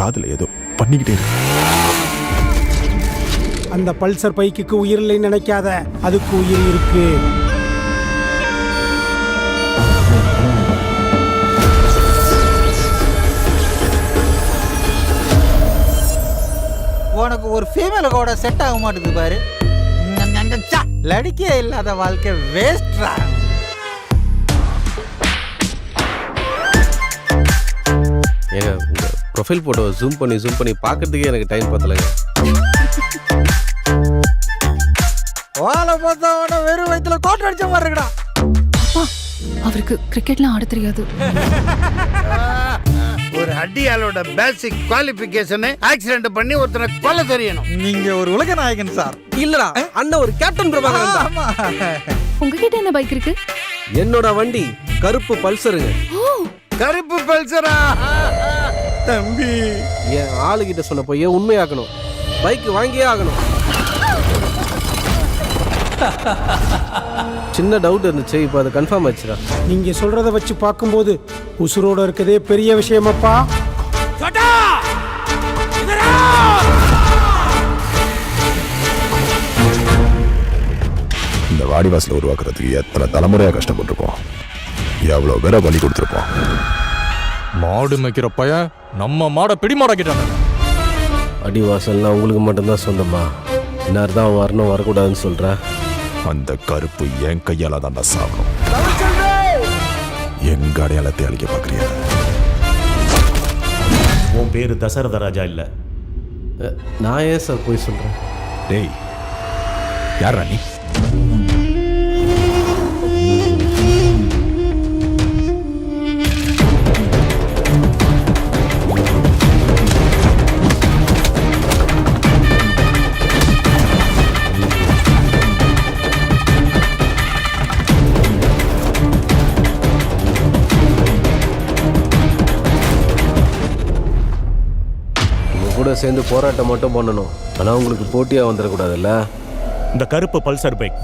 காதுல ஏதோ பண்ணிக்கிட்டே இருக்கு. அந்த பல்சர் பைக்குக்கு உயிர் இல்லைன்னு நினைக்காத, அதுக்கு உயிர் இருக்கு. உனக்கு ஒரு ஃபீமேல கூட செட் ஆக மாட்டேங்குது பாரு. லடிக்கே இல்லாத வாழ்க்கை வேஸ்ட்ரா. ஏங்க உங்க ப்ரொஃபைல் போட்டோ ஜூம் பண்ணி பார்க்கறதுக்கே எனக்கு டைம் பத்தலைங்க. வாழை பார்த்தா வெறும் வயிற்றுல கோட்டை அடிச்ச மாதிரி இருக்குடா. அவருக்கு கிரிக்கெட்லாம் ஆட தெரியாது. ஒரு அடியாளோட பேசிக் குவாலிஃபிகேஷன் ஆக்சிடென்ட் பண்ணி ஒருத்தனை கொல்ல தெரியணும். நீங்க ஒரு உலக நாயகன் சார். இல்லடா அண்ணன் ஒரு கேப்டன் பிரபாகரன் தான். ஆமா. உங்ககிட்ட என்ன பைக் இருக்கு? என்னோட வண்டி கருப்பு பல்சருங்க. கருப்பு பல்சரா? தம்பி என் ஆளுகிட்ட சொன்ன போய் உண்மையாக்கணும். பைக் வாங்கியே ஆகணும். சின்ன டவுட் இருந்துச்சு, இப்போ அது கன்ஃபார்ம் ஆச்சுடா. நீங்க சொல்றத வச்சு பார்க்கும்போது உசுரோட இருக்கதே பெரிய விஷயமாப்பா. இந்த வாடிவாசல உருவாக்குறதுக்கு எத்தனை தலைமுறையா கஷ்டப்பட்டிருப்போம், எவ்வளவு பேரை பலி கொடுத்துருப்போம். மாடு மேய்க்கிற பையன் நம்ம மாடை பிடி மாடாக்கிட்டாங்க. அடிவாசல்லாம் உங்களுக்கு மட்டும்தான் சொந்தமா? இன்னார் தான் வரணும் வரக்கூடாதுன்னு சொல்ற? அந்த கருப்பு என் கையால தான் சாகணும். எங்க அடையாளத்தை அழிக்க பாக்குறியா? உன் பேரு தசரத ராஜா இல்ல. நான் ஏன் சார் போய் சொல்றேன்? டேய் யார் ராணி? கூட சேர்ந்து போராட்டம் மட்டும் பண்ணணும், ஆனால் உங்களுக்கு போட்டியாக வந்துடக்கூடாதுல்ல. இந்த கருப்பு பல்சர் பைக்